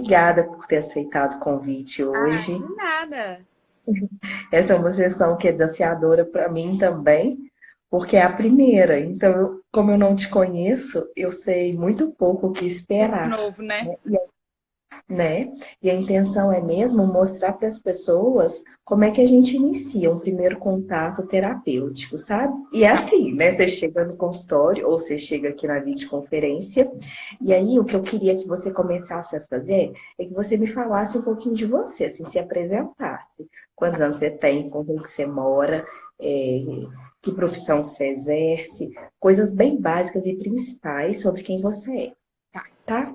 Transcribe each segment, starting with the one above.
obrigada por ter aceitado o convite Ah, hoje. de nada. Essa é uma sessão que é desafiadora para mim também, porque é a primeira. Então, como eu não te conheço, eu sei muito pouco o que Tudo esperar, novo, né? né? E a intenção é mesmo mostrar para as pessoas como é que a gente inicia um primeiro contato terapêutico, sabe? E é Tá. assim, né? Você chega no consultório ou você chega aqui na videoconferência, e aí o que eu queria que você começasse a fazer é que você me falasse um pouquinho de você, assim, se apresentasse. Quantos anos você tem, com quem que você mora, é, que profissão que você exerce, coisas bem básicas e principais sobre quem você é, Tá. tá?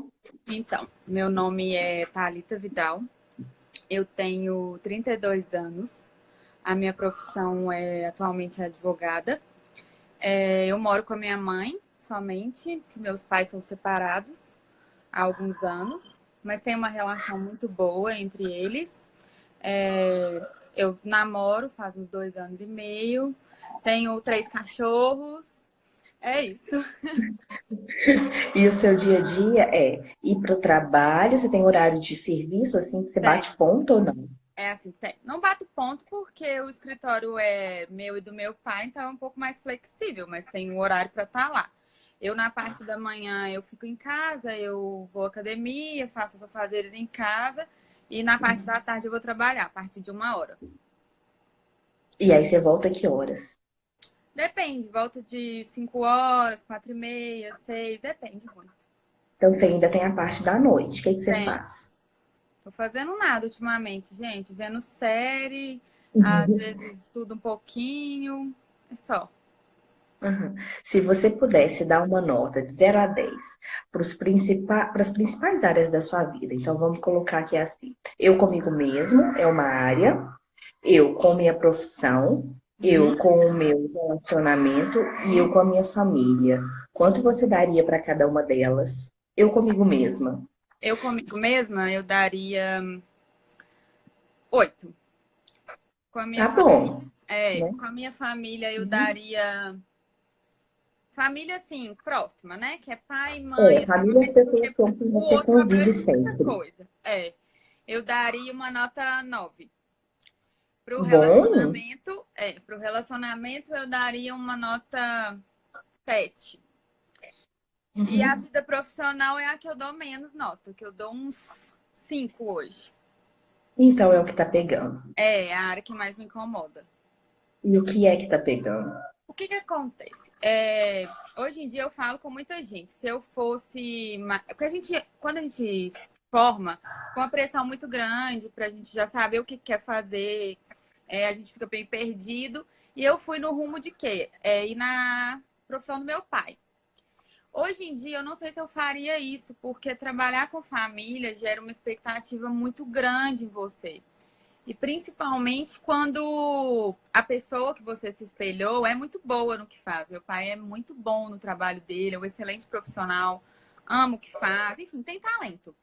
Então, meu nome é Thalita Vidal. Eu tenho 32 anos. A minha profissão é atualmente advogada. Eu moro com a minha mãe somente, que meus pais são separados há alguns anos, mas tem uma relação muito boa entre eles. Eu namoro faz uns 2 anos e meio. Tenho 3 cachorros. É isso. E o seu dia a dia é ir para o trabalho, você tem horário de serviço, assim, que você bate Tem. ponto ou não? É assim, tem. Não bato ponto porque o escritório é meu e do meu pai, então é um pouco mais flexível, mas tem um horário para estar lá. Eu, na parte da manhã, eu fico em casa, eu vou à academia, faço os afazeres em casa, e na parte da tarde eu vou trabalhar, a partir de 1 hora. E aí você volta que horas? Depende, volta de 5 horas, 4h30, 6, depende muito. Então você ainda tem a parte da noite. O que que você Tem. faz? Tô fazendo nada ultimamente, gente. Vendo série, às vezes estudo um pouquinho, é só. Uhum. Se você pudesse dar uma nota de 0 a 10 para as principais áreas da sua vida, então vamos colocar aqui assim: eu comigo mesmo é uma área, eu com minha profissão, Uhum. eu com o meu relacionamento e eu com a minha família. Quanto você daria para cada uma delas? Eu comigo mesma. Eu comigo mesma, eu daria 8. Com a minha Tá família, bom, né? com a minha família eu daria família assim, próxima, né? Que é pai, mãe, É, assim, família é mais pessoas porque com quem o você outro convive abrange muita sempre. coisa. Eu daria uma nota 9. Pro Bom, relacionamento, pro relacionamento eu daria uma nota 7. E a uhum. vida profissional é a que eu dou menos nota, que eu dou uns 5 hoje. Então é o que tá pegando. É a área que mais me incomoda. E o que é que tá pegando? O que que acontece? Hoje em dia eu falo com muita gente. Se eu fosse. Porque quando a gente forma, com uma pressão muito grande para a gente já saber o que quer fazer, a gente fica bem perdido. E eu fui no rumo de quê? Ir na profissão do meu pai. Hoje em dia, eu não sei se eu faria isso, porque trabalhar com família gera uma expectativa muito grande em você. E principalmente quando a pessoa que você se espelhou é muito boa no que faz. Meu pai é muito bom no trabalho dele, é um excelente profissional, ama o que faz, enfim, tem talento.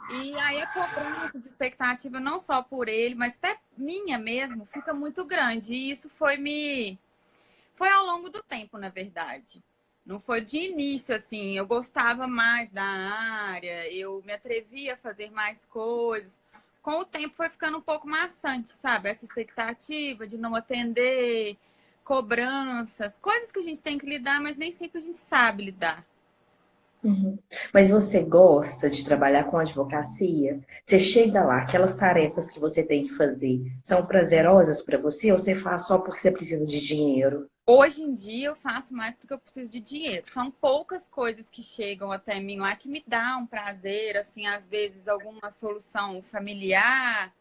E aí a cobrança de expectativa, não só por ele, mas até minha mesmo, fica muito grande. E isso foi ao longo do tempo, na verdade. Não foi de início, assim. Eu gostava mais da área, eu me atrevia a fazer mais coisas. Com o tempo foi ficando um pouco maçante, sabe? Essa expectativa de não atender, cobranças, coisas que a gente tem que lidar, mas nem sempre a gente sabe lidar. Uhum. Mas você gosta de trabalhar com advocacia? Você chega lá, aquelas tarefas que você tem que fazer, são prazerosas para você ou você faz só porque você precisa de dinheiro? Hoje em dia eu faço mais porque eu preciso de dinheiro. São poucas coisas que chegam até mim lá que me dão um prazer, assim, às vezes alguma solução familiar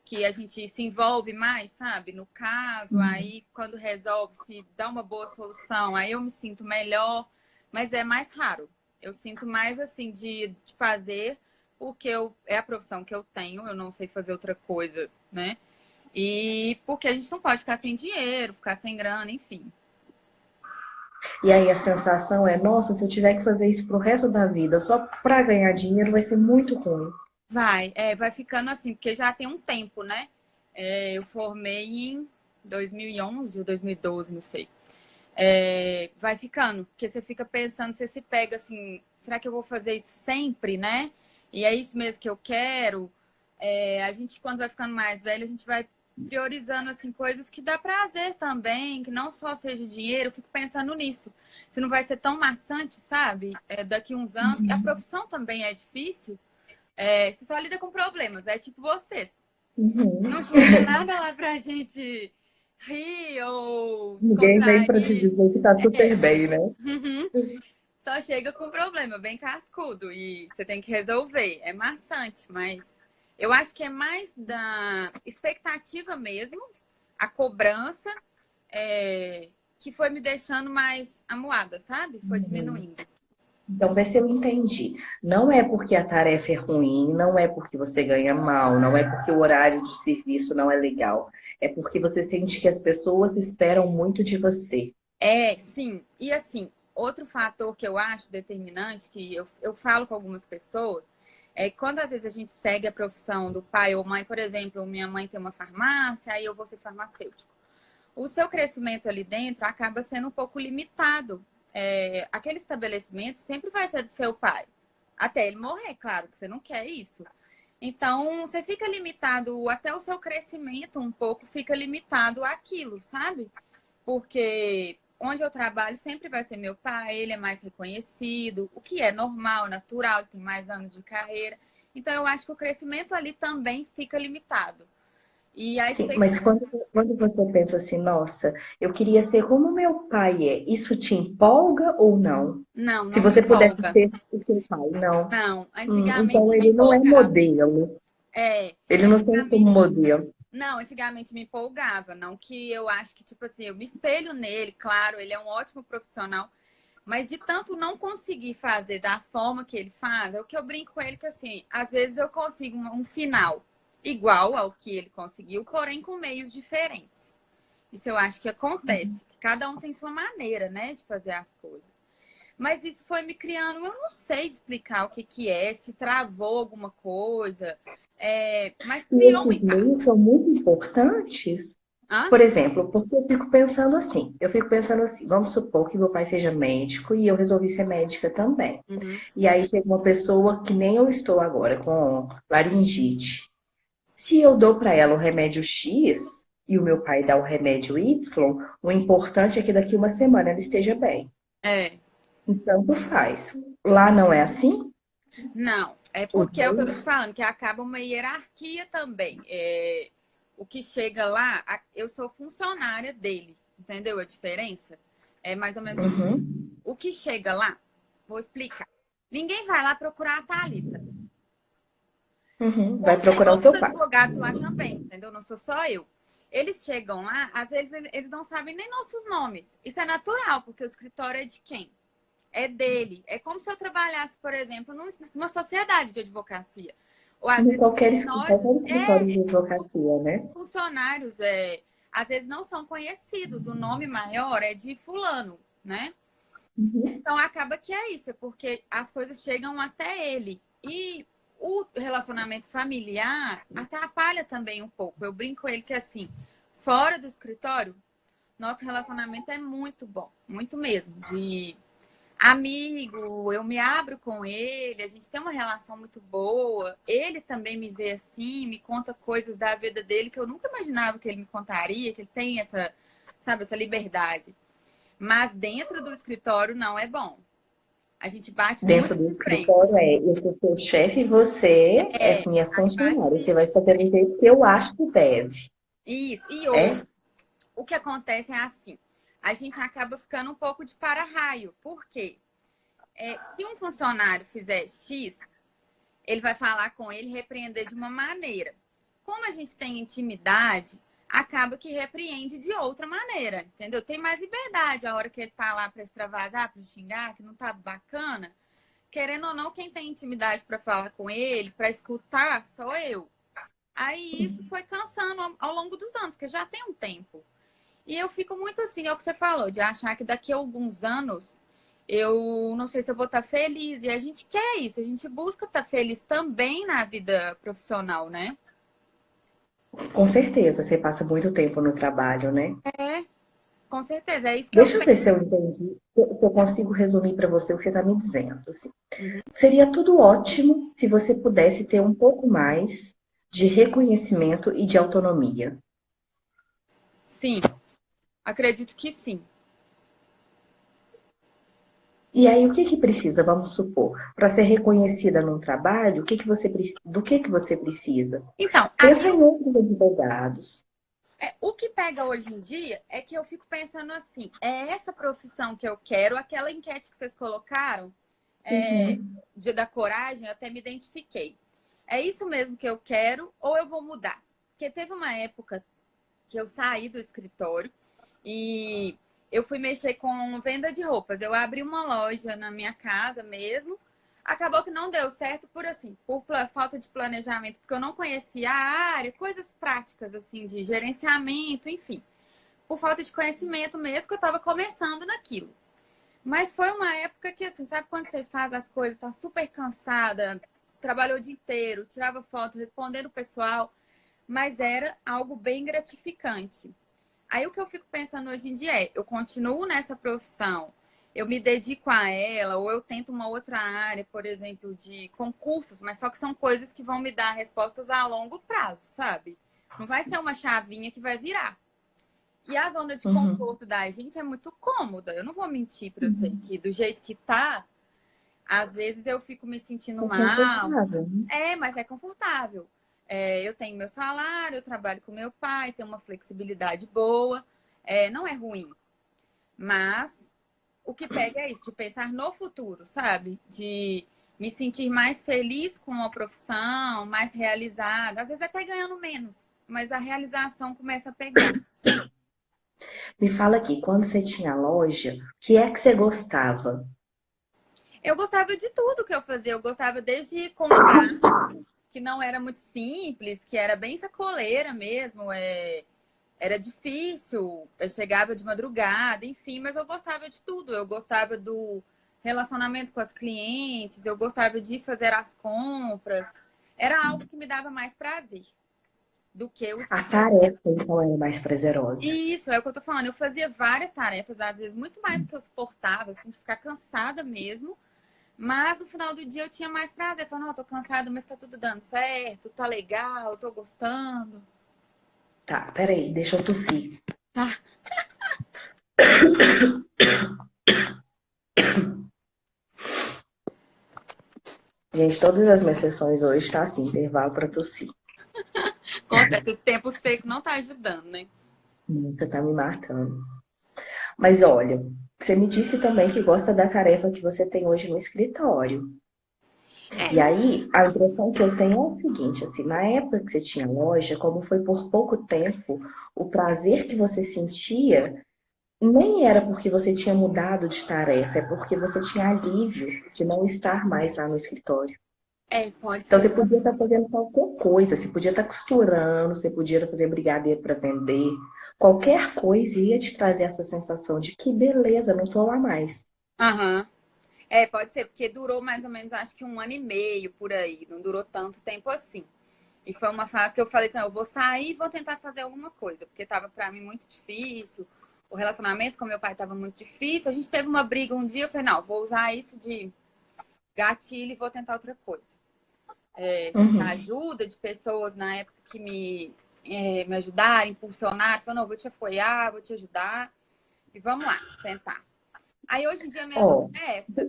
que a gente se envolve mais, sabe? No caso, aí quando resolve, se dá uma boa solução, aí eu me sinto melhor, mas é mais raro. Eu sinto mais assim de fazer, porque é a profissão que eu tenho, eu não sei fazer outra coisa, né? E porque a gente não pode ficar sem dinheiro, ficar sem grana, enfim. E aí a sensação é, nossa, se eu tiver que fazer isso pro resto da vida só para ganhar dinheiro, vai ser muito ruim. Vai ficando assim, porque já tem um tempo, né? Eu formei em 2011 ou 2012, não sei. Vai ficando, porque você fica pensando, você se pega assim, será que eu vou fazer isso sempre, né? e é isso mesmo que eu quero. A gente, quando vai ficando mais velho, a gente vai priorizando assim coisas que dá prazer também, que não só seja dinheiro. Eu fico pensando nisso. Se não vai ser tão maçante, sabe? Daqui uns anos. E a profissão também é difícil. Você só lida com problemas. É tipo vocês. Uhum. Não chega nada lá pra gente rir ou Ninguém vem para te descontrair. dizer que tá super É. bem, né? Uhum. Só chega com problema, bem cascudo. E você tem que resolver. É maçante, mas eu acho que é mais da expectativa mesmo, a cobrança, que foi me deixando mais amuada, sabe? Foi Uhum. diminuindo. Então, vê se eu entendi. Não é porque a tarefa é ruim, não é porque você ganha mal, não é porque o horário de serviço não é legal. É porque você sente que as pessoas esperam muito de você. Sim. E assim, outro fator que eu acho determinante, que eu falo com algumas pessoas, é que quando às vezes a gente segue a profissão do pai ou mãe, por exemplo, minha mãe tem uma farmácia, aí eu vou ser farmacêutico. O seu crescimento ali dentro acaba sendo um pouco limitado. Aquele estabelecimento sempre vai ser do seu pai. Até ele morrer, claro que você não quer isso. Então, você fica limitado, até o seu crescimento um pouco fica limitado àquilo, sabe? Porque onde eu trabalho sempre vai ser meu pai, ele é mais reconhecido, o que é normal, natural, tem mais anos de carreira. Então, eu acho que o crescimento ali também fica limitado. E aí você Sim, tem que. mas quando você pensa assim, nossa, eu queria ser como meu pai é, isso te empolga ou não? Não, Se não me você pudesse empolga. ser o seu pai, não. Não, Então antigamente me ele não é empolgava. modelo. É, Ele não serve como antigamente. modelo. Não, antigamente me empolgava. Não que eu acho que, tipo assim, eu me espelho nele, claro, ele é um ótimo profissional. Mas de tanto não conseguir fazer da forma que ele faz, é o que eu brinco com ele que assim, às vezes eu consigo um final igual ao que ele conseguiu, porém com meios diferentes. Isso eu acho que acontece. Cada um tem sua maneira, né, de fazer as coisas. Mas isso foi me criando, eu não sei explicar o que que é, se travou alguma coisa, mas E criou um esses impacto. meios são muito importantes. Hã? Por exemplo, porque eu fico pensando assim, vamos supor que meu pai seja médico e eu resolvi ser médica também. Uhum. E aí chega uma pessoa que nem eu estou agora, com laringite. Se eu dou para ela o remédio X e o meu pai dá o remédio Y, o importante é que daqui uma semana ela esteja bem. É. Então, tanto faz. Lá não é assim? Não, é Os porque é o que eu tô te meios? falando, que acaba uma hierarquia também. O que chega lá, eu sou funcionária dele, entendeu a diferença? É mais ou menos isso. Uhum, O que chega lá, vou explicar. Ninguém vai lá procurar a Thalita. uhum. Vai Como tem procurar o outros seu pai. advogados lá também, entendeu? Não sou só eu. Eles chegam lá, às vezes eles não sabem nem nossos nomes. Isso é natural, porque o escritório é de quem? É dele. É como se eu trabalhasse, por exemplo, numa sociedade de advocacia. Ou às Como vezes qualquer escritório de advocacia, né? funcionários às vezes não são conhecidos. O nome maior é de fulano, né? Uhum. Então acaba que é isso, é porque as coisas chegam até ele. E o relacionamento familiar atrapalha também um pouco. Eu brinco com ele que assim, fora do escritório, nosso relacionamento é muito bom, muito mesmo, de amigo, eu me abro com ele, a gente tem uma relação muito boa. Ele também me vê assim, me conta coisas da vida dele que eu nunca imaginava que ele me contaria, que ele tem essa, sabe, essa liberdade. Mas dentro do escritório não é bom. A gente bate Dentro muito do de frente. escritório eu sou seu chefe e você é minha Aí bate funcionária. Você muito vai de fazer do frente. jeito que eu acho que deve. Isso. E É? outro, o que acontece é assim, a gente acaba ficando um pouco de para-raio. Por quê? Se um funcionário fizer X, ele vai falar com ele e repreender de uma maneira. Como a gente tem intimidade, acaba que repreende de outra maneira, entendeu? Tem mais liberdade a hora que ele tá lá para extravasar, para xingar, que não tá bacana. Querendo ou não, quem tem intimidade para falar com ele, para escutar, sou eu. Aí isso foi cansando ao longo dos anos, que já tem um tempo. E eu fico muito assim, é o que você falou, de achar que daqui a alguns anos eu não sei se eu vou estar feliz. E a gente quer isso, a gente busca estar feliz também na vida profissional, né? Com certeza, você passa muito tempo no trabalho, né? É. Com certeza, é isso que eu Deixa eu penso. ver se eu entendi, se eu consigo resumir para você o que você está me dizendo. Assim. Uhum. Seria tudo ótimo se você pudesse ter um pouco mais de reconhecimento e de autonomia. Sim, acredito que sim. E aí, o que que precisa, vamos supor, para ser reconhecida num trabalho, do que você precisa? Então, Pensa em outros advogados. o que pega hoje em dia é que eu fico pensando assim, é essa profissão que eu quero, aquela enquete que vocês colocaram, Uhum. dia da coragem, eu até me identifiquei. É isso mesmo que eu quero ou eu vou mudar? Porque teve uma época que eu saí do escritório e eu fui mexer com venda de roupas. Eu abri uma loja na minha casa mesmo. Acabou que não deu certo por assim, por falta de planejamento, porque eu não conhecia a área, coisas práticas assim de gerenciamento, enfim. Por falta de conhecimento mesmo, que eu estava começando naquilo. Mas foi uma época que, assim, sabe quando você faz as coisas, tá super cansada, trabalhou o dia inteiro, tirava foto, respondendo o pessoal, mas era algo bem gratificante. Aí o que eu fico pensando hoje em dia é, eu continuo nessa profissão, eu me dedico a ela, ou eu tento uma outra área, por exemplo, de concursos, mas só que são coisas que vão me dar respostas a longo prazo, sabe? Não vai ser uma chavinha que vai virar. E a zona de Uhum. conforto da gente é muito cômoda. Eu não vou mentir para você Uhum. que do jeito que tá, às vezes eu fico me sentindo É mal. confortável, né? Mas é confortável. Eu tenho meu salário, eu trabalho com meu pai, tenho uma flexibilidade boa. Não é ruim. Mas o que pega é isso, de pensar no futuro, sabe? De me sentir mais feliz com a profissão, mais realizada. Às vezes até ganhando menos, mas a realização começa a pegar. Me fala aqui, quando você tinha loja, o que é que você gostava? Eu gostava de tudo que eu fazia. Eu gostava desde comprar, que não era muito simples, que era bem sacoleira mesmo. Era difícil, eu chegava de madrugada, enfim, mas eu gostava de tudo. Eu gostava do relacionamento com as clientes, eu gostava de fazer as compras. Era algo que me dava mais prazer do que o A escritório. tarefa, então, era mais prazerosa. E isso é o que eu tô falando. Eu fazia várias tarefas, às vezes muito mais que eu suportava, assim, de ficar cansada mesmo. Mas no final do dia eu tinha mais prazer. Falando, não, eu tô cansada, mas tá tudo dando certo, tá legal, tô gostando. Tá, peraí, deixa eu tossir. Tá, Gente, todas as minhas sessões hoje tá assim, intervalo para tossir. acontece. Esse tempo seco não tá ajudando, né? Você tá me matando. Mas olha, você me disse também que gosta da tarefa que você tem hoje no escritório. E É, aí, a impressão que eu tenho é o seguinte, assim, na época que você tinha loja, como foi por pouco tempo, o prazer que você sentia nem era porque você tinha mudado de tarefa, é porque você tinha alívio de não estar mais lá no escritório. pode Então, ser. você podia estar fazendo qualquer coisa, você podia estar costurando, você podia fazer brigadeiro para vender, qualquer coisa ia te trazer essa sensação de que beleza, não estou lá mais. Aham. Pode ser, porque durou mais ou menos, acho que 1 ano e meio por aí. Não durou tanto tempo assim. E foi uma fase que eu falei assim, eu vou sair e vou tentar fazer alguma coisa, porque tava pra mim muito difícil. O relacionamento com meu pai tava muito difícil. A gente teve uma briga um dia, eu falei, não, vou usar isso de gatilho e vou tentar outra coisa. Tive Uhum. ajuda de pessoas na época que me ajudaram, impulsionaram, falaram, não, vou te apoiar, vou te ajudar. E vamos lá, tentar. Aí hoje em dia minha luta Ó, é essa.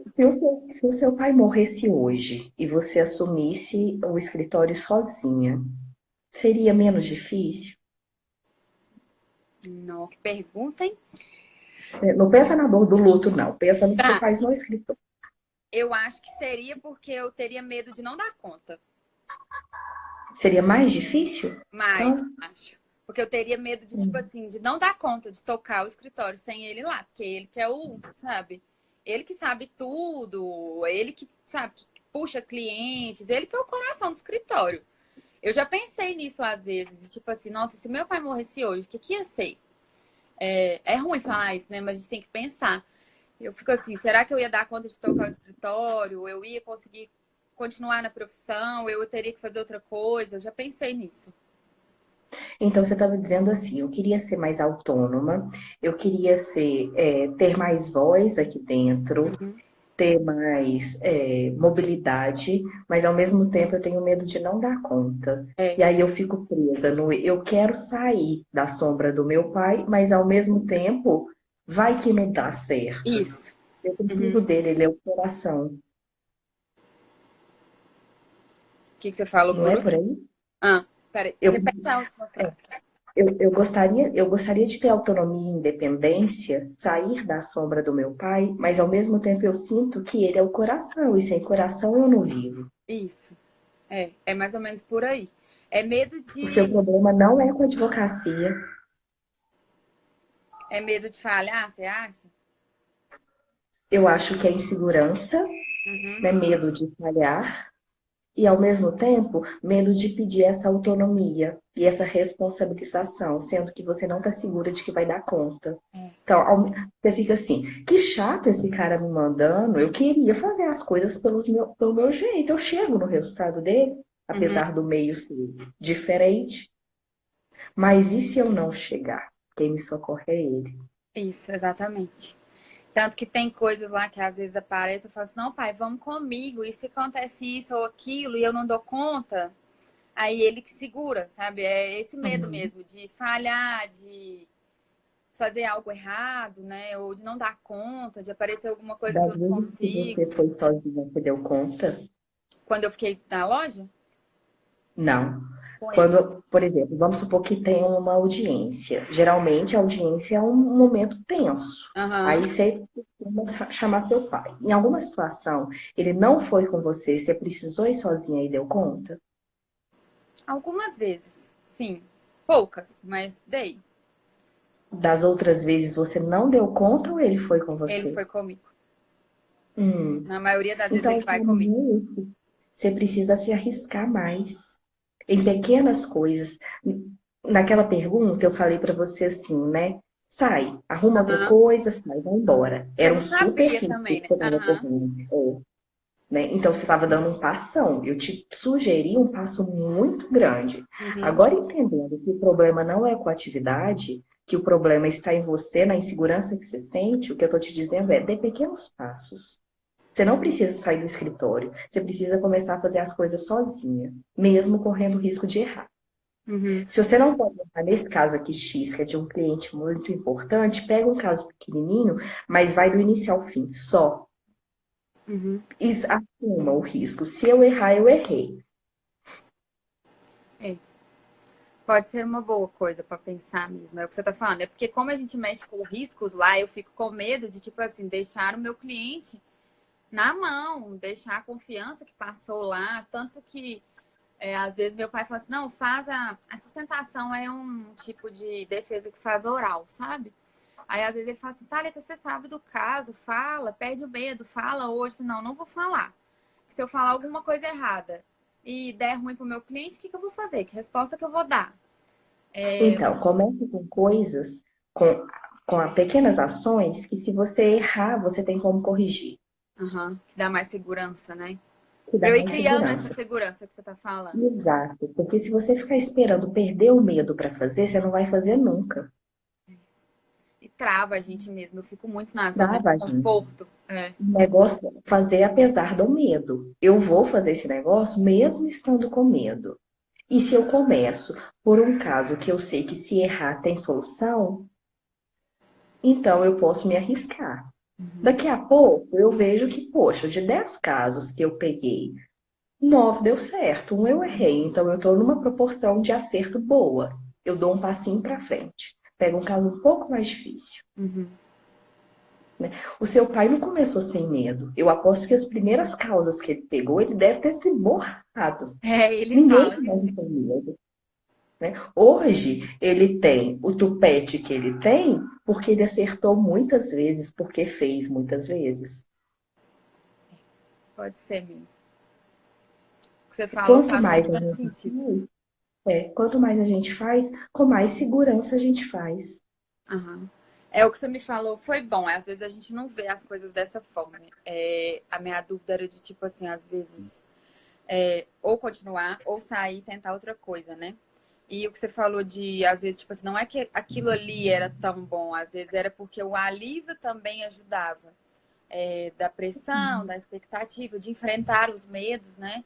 se o seu pai morresse hoje e você assumisse o escritório sozinha, seria menos difícil? Não, que pergunta, hein? Não pensa na dor do luto, não. Pensa no que você Tá. faz no escritório. Eu acho que seria porque eu teria medo de não dar conta. Seria mais difícil? Mas, Então, acho. Porque eu teria medo de, tipo assim, de não dar conta de tocar o escritório sem ele lá. Porque ele que é o, sabe? Ele que sabe tudo, ele que, sabe, que puxa clientes, ele que é o coração do escritório. Eu já pensei nisso às vezes, de tipo assim, nossa, se meu pai morresse hoje, o que que ia ser? É ruim falar isso, né? Mas a gente tem que pensar. Eu fico assim, será que eu ia dar conta de tocar o escritório? Eu ia conseguir continuar na profissão? Eu teria que fazer outra coisa? Eu já pensei nisso. Então, você estava dizendo assim, eu queria ser mais autônoma, eu queria ter mais voz aqui dentro, Uhum. ter mais mobilidade, mas ao mesmo tempo eu tenho medo de não dar conta. É, E aí eu fico presa no eu quero sair da sombra do meu pai, mas ao mesmo tempo vai que não dá certo. isso. Eu Uhum. preciso dele, ele é o coração. O que você falou Não por é último? por aí? Ah, peraí. Eu, Repete a última é, frase. eu gostaria de ter autonomia e independência, sair da sombra do meu pai, mas ao mesmo tempo eu sinto que ele é o coração, e sem coração eu não vivo. Isso. É mais ou menos por aí. É medo O seu de, problema não é com a advocacia. é medo de falhar, você acha? Eu acho que é insegurança, Uhum. né, medo de falhar, e ao mesmo tempo, medo de pedir essa autonomia e essa responsabilização, sendo que você não está segura de que vai dar conta. É. Então, você fica assim, que chato esse cara me mandando, eu queria fazer as coisas pelo meu jeito, eu chego no resultado dele, Uhum. apesar do meio ser diferente, mas e se eu não chegar? Quem me socorre é ele. Isso, exatamente. Tanto que tem coisas lá que às vezes aparecem, eu falo assim, não, pai, vamos comigo, e se acontece isso ou aquilo e eu não dou conta, aí ele que segura, sabe? É esse medo Uhum. mesmo de falhar, de fazer algo errado, né? Ou de não dar conta, de aparecer alguma coisa que Das eu não vezes que você consigo. foi sozinha, você deu conta? Quando eu fiquei na loja, Não. com ele. Quando, por exemplo, vamos supor que tem uma audiência. Geralmente a audiência é um momento tenso. Aham. Aí você costuma chamar seu pai. Em alguma situação, ele não foi com você, você precisou ir sozinha e deu conta? Algumas vezes, sim. Poucas, mas dei. Das outras vezes você não deu conta ou ele foi com Ele você? foi comigo. Hum. Na maioria das vezes Então, ele o vai comigo. caminho é esse. Você precisa se arriscar mais em pequenas coisas. Naquela pergunta, eu falei para você assim, né? Sai, arruma outra Aham. coisa, sai, vai embora. Você Era um não super sabia risco que também, né? você estava Aham. correndo. Né? Então, você estava dando um passão. Eu te sugeri um passo muito grande. Uhum. Agora, entendendo que o problema não é com a atividade, que o problema está em você, na insegurança que você sente, o que eu estou te dizendo é, dê pequenos passos. Você não precisa sair do escritório. Você precisa começar a fazer as coisas sozinha, mesmo correndo o risco de errar. Uhum. Se você não pode errar nesse caso aqui X, que é de um cliente muito importante, pega um caso pequenininho, mas vai do início ao fim, só. Uhum. E assuma o risco. Se eu errar, eu errei. É. Pode ser uma boa coisa para pensar mesmo, é o que você tá falando. É porque como a gente mexe com riscos lá, eu fico com medo de, tipo assim, deixar o meu cliente na mão, deixar a confiança que passou lá. Tanto que, às vezes, meu pai fala assim, não, faz a sustentação é um tipo de defesa que faz oral, sabe? Aí, às vezes, ele fala assim, Thalita, você sabe do caso, fala, perde o medo, fala hoje. Não, não vou falar. Se eu falar alguma coisa errada e der ruim pro meu cliente, o que eu vou fazer? Que resposta que eu vou dar? Então, comece com coisas, com pequenas ações, que se você errar, você tem como corrigir, Aham, que dá mais segurança, né? que dá Pra eu ir mais criando essa segurança. segurança que você tá falando. Exato, porque se você ficar esperando perder o medo para fazer, você não vai fazer nunca. E trava a gente mesmo. Eu fico muito na zona de Trava, gente. conforto. É. O negócio é fazer apesar do medo. Eu vou fazer esse negócio mesmo estando com medo. E se eu começo por um caso que eu sei que se errar tem solução, então eu posso me arriscar. Daqui a pouco eu vejo que, poxa, de 10 casos que eu peguei, 9 deu certo, um eu errei. Então eu estou numa proporção de acerto boa. Eu dou um passinho para frente. Pego um caso um pouco mais difícil. Uhum. O seu pai não começou sem medo. Eu aposto que as primeiras causas que ele pegou, ele deve ter se borrado. É, ele Ninguém fala que começa sim. sem medo. Né? Hoje, ele tem o tupete que ele tem porque ele acertou muitas vezes, porque fez muitas vezes. Pode ser mesmo. O que você falou Quanto faz mais a bastante gente sentido. faz, quanto mais a gente faz, com mais segurança a gente faz. Aham. É o que você me falou, foi bom. Às vezes a gente não vê as coisas dessa forma. A minha dúvida era de tipo assim, às vezes, ou continuar ou sair e tentar outra coisa, né? E o que você falou de, às vezes, tipo assim, não é que aquilo ali era tão bom, às vezes era porque o alívio também ajudava. Da pressão, da expectativa, de enfrentar os medos, né?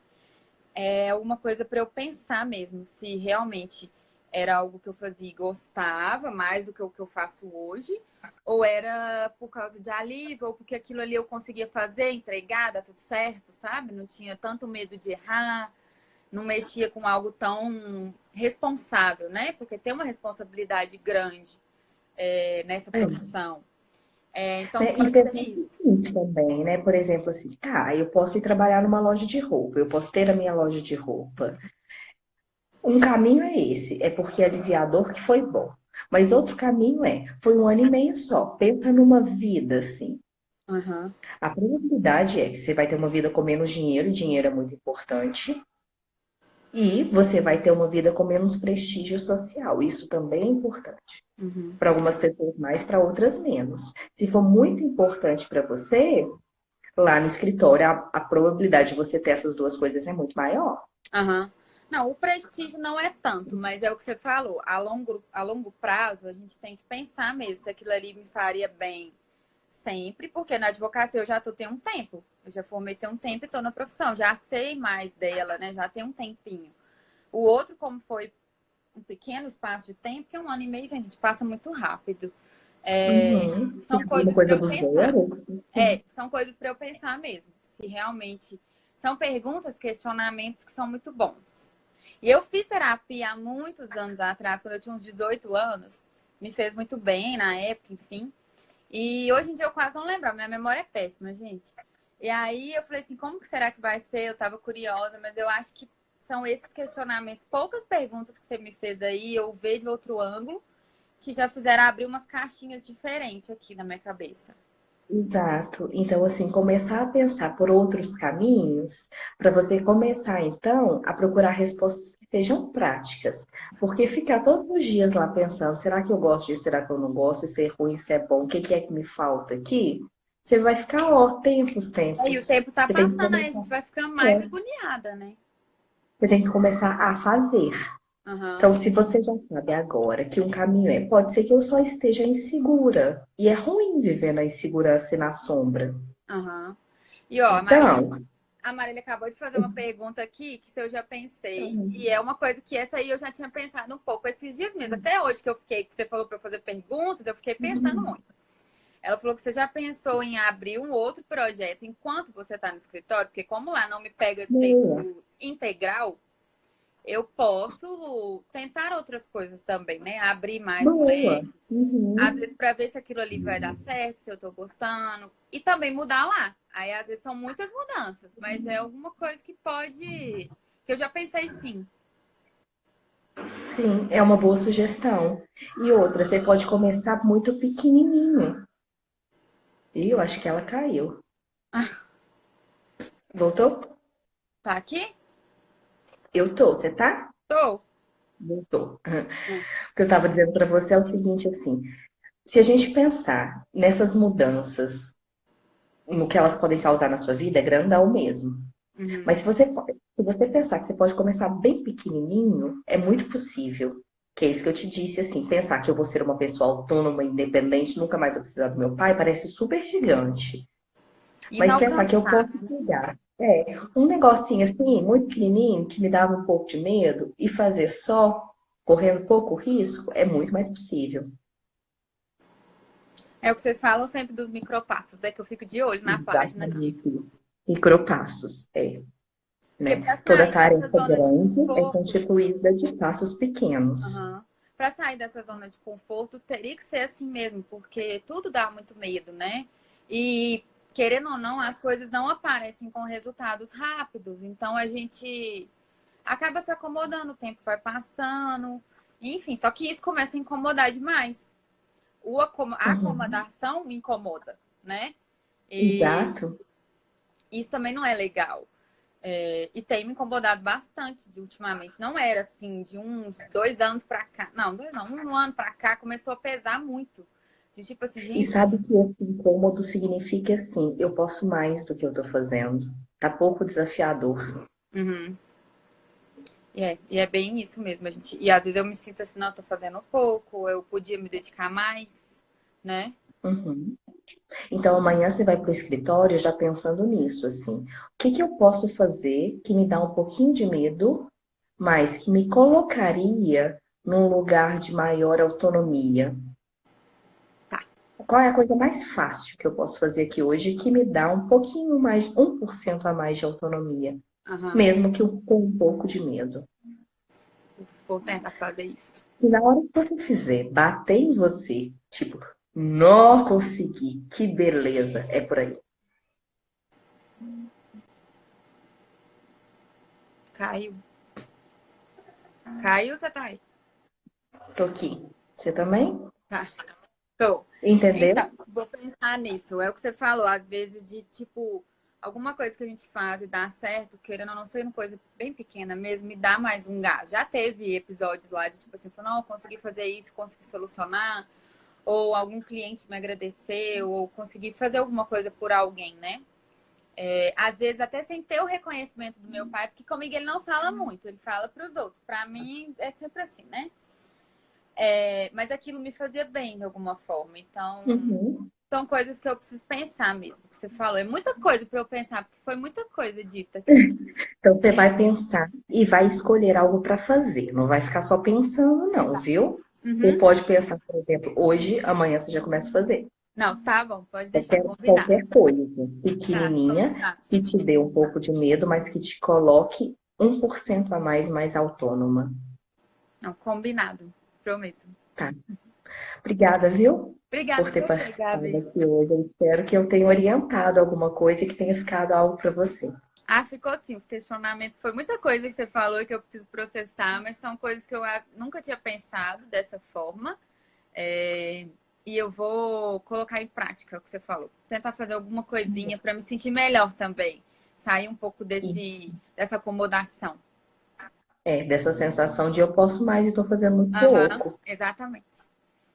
É alguma coisa para eu pensar mesmo, se realmente era algo que eu fazia e gostava mais do que o que eu faço hoje, ou era por causa de alívio, ou porque aquilo ali eu conseguia fazer, entregar, dar tudo certo, sabe? Não tinha tanto medo de errar, não mexia com algo tão responsável, né? Porque tem uma responsabilidade grande nessa É. profissão. Então Né? E pode ser pensar isso. o seguinte também, né? Por exemplo, assim, tá, eu posso ir trabalhar numa loja de roupa, eu posso ter a minha loja de roupa. Um caminho é esse, é porque é aliviador que foi bom. Mas outro caminho foi 1 ano e meio só. Pensa numa vida assim. Uhum. A probabilidade é que você vai ter uma vida com menos dinheiro, e dinheiro é muito importante, e você vai ter uma vida com menos prestígio social. Isso também é importante. Uhum. Para algumas pessoas mais, para outras menos. Se for muito importante para você, lá no escritório, a probabilidade de você ter essas duas coisas é muito maior. Aham. Não, o prestígio não é tanto, mas é o que você falou. A longo prazo, a gente tem que pensar mesmo se aquilo ali me faria bem sempre, porque na advocacia eu já tenho um tempo. Eu já formei tem um tempo e estou na profissão. Já sei mais dela, né? Já tem um tempinho. O outro, como foi um pequeno espaço de tempo, que 1 ano e meio, gente, passa muito rápido. Uhum. Se São for uma coisas para coisa eu do pensar. zero, São coisas para eu pensar mesmo. Se realmente. São perguntas, questionamentos que são muito bons. E eu fiz terapia há muitos anos atrás, quando eu tinha uns 18 anos. Me fez muito bem na época, enfim. E hoje em dia eu quase não lembro. Minha memória é péssima, gente. E aí eu falei assim, como que será que vai ser? Eu tava curiosa, mas eu acho que são esses questionamentos, poucas perguntas que você me fez aí, eu vejo de outro ângulo, que já fizeram abrir umas caixinhas diferentes aqui na minha cabeça. exato. Então, assim, começar a pensar por outros caminhos, para você começar, então, a procurar respostas que sejam práticas. Porque ficar todos os dias lá pensando, será que eu gosto disso, será que eu não gosto, isso é ruim, isso é bom, o que que é que me falta aqui? Você vai ficar, ó, tempos, E o tempos. tempo tá Você tem que passando, aí a começar, gente vai ficando mais é, agoniada, né? você tem que começar a fazer. Aham, Então, se você já sabe agora que um caminho pode ser que eu só esteja insegura. E é ruim viver na insegurança e na sombra. aham. E ó, Então, a Marília acabou de fazer uma pergunta aqui que se eu já pensei, e é uma coisa que essa aí eu já tinha pensado um pouco esses dias mesmo, até hoje que eu fiquei, que você falou para eu fazer perguntas, eu fiquei pensando muito. Ela falou que você já pensou em abrir um outro projeto enquanto você está no escritório, porque como lá não me pega boa, tempo integral, eu posso tentar outras coisas também, né? Abrir mais um boa. leque, às Uhum. vezes para ver se aquilo ali vai dar certo, se eu tô gostando, e também mudar lá. Aí às vezes são muitas mudanças, mas é alguma coisa que pode, que eu já pensei sim. Sim, é uma boa sugestão. E outra, você pode começar muito pequenininho. E eu acho que ela caiu. Voltou? Tá aqui? Eu tô, você tá? Tô. Voltou. Hum. O que eu estava dizendo para você é o seguinte, assim, se a gente pensar nessas mudanças, no que elas podem causar na sua vida, é grandão mesmo. Uhum. Mas se você pensar que você pode começar bem pequenininho, é muito possível. Que é isso que eu te disse, assim, pensar que eu vou ser uma pessoa autônoma, independente, nunca mais vou precisar do meu pai, parece super gigante. Mas pensar que eu posso Inalcançável. pegar, um negocinho assim, muito pequenininho, que me dava um pouco de medo, e fazer só, correndo pouco risco, é muito mais possível. É o que vocês falam sempre dos micropassos, daí que eu fico de olho na página aqui. Exatamente isso. Micropassos, Porque né? para Toda sair dessa tarefa zona de grande é conforto, constituída de passos pequenos. para sair dessa zona de conforto, teria que ser assim mesmo, porque tudo dá muito medo, né? E querendo ou não, as coisas não aparecem com resultados rápidos. Então a gente acaba se acomodando, o tempo vai passando, enfim, só que isso começa a incomodar demais. A Uhum. acomodação incomoda, né? E Exato. isso também não é legal. E tem me incomodado bastante ultimamente. Não era assim, de uns 2 anos pra cá. Não, dois não, 1 ano pra cá começou a pesar muito. De tipo assim, E gente. sabe que esse incômodo significa assim, eu posso mais do que eu tô fazendo. Tá pouco desafiador. Uhum. E é bem isso mesmo, e às vezes eu me sinto assim, não, eu tô fazendo pouco, eu podia me dedicar mais, né? Uhum. Então amanhã você vai para o escritório já pensando nisso, assim. O que que eu posso fazer que me dá um pouquinho de medo, mas que me colocaria num lugar de maior autonomia? Tá. Qual é a coisa mais fácil que eu posso fazer aqui hoje que me dá um pouquinho mais, 1% a mais de autonomia, Aham. mesmo que com um pouco de medo? Vou tentar fazer isso. E na hora que você fizer, bater em você, tipo, não consegui, que beleza, é por aí. Caiu. Caiu, você tá aí? Tô aqui. Você também? Tá. Tô. Então, Entendeu? vou pensar nisso. É o que você falou, às vezes, de tipo, alguma coisa que a gente faz e dá certo, querendo ou não sendo coisa bem pequena mesmo, me dá mais um gás. Já teve episódios lá de tipo assim, não, eu consegui fazer isso, consegui solucionar, ou algum cliente me agradeceu, ou consegui fazer alguma coisa por alguém, né? Às vezes até sem ter o reconhecimento do meu pai, porque comigo ele não fala muito, ele fala para os outros. Para mim é sempre assim, né? Mas aquilo me fazia bem de alguma forma. Então, Uhum. são coisas que eu preciso pensar mesmo, que você falou. É muita coisa para eu pensar, porque foi muita coisa dita aqui. Então você vai pensar e vai escolher algo para fazer. Não vai ficar só pensando, não, viu? Você Uhum. pode pensar, por exemplo, hoje, amanhã você já começa a fazer. Não, tá bom, pode deixar combinado. Qualquer coisa Tá, pequenininha combinado. que te dê um pouco de medo, mas que te coloque 1% a mais autônoma. Não, combinado. Prometo. Tá. Obrigada, viu? Obrigada Por a ter você, participado Gabi. aqui hoje. Eu espero que eu tenha orientado alguma coisa e que tenha ficado algo para você. Ah, ficou assim, os questionamentos. Foi muita coisa que você falou que eu preciso processar, mas são coisas que eu nunca tinha pensado dessa forma. É, E eu vou colocar em prática o que você falou. Tentar fazer alguma coisinha para me sentir melhor também. Sair um pouco E dessa acomodação. dessa sensação de eu posso mais e estou fazendo muito Aham, pouco. exatamente.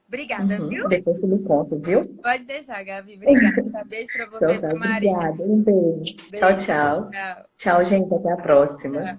Obrigada, Uhum. viu? Depois você me conta, viu? Pode deixar, Gabi. Obrigada. Beijo para você Então e tá, para Marina. obrigada. Um beijo. Tchau, Beijo. tchau. Tchau. Tchau, gente. Até a próxima.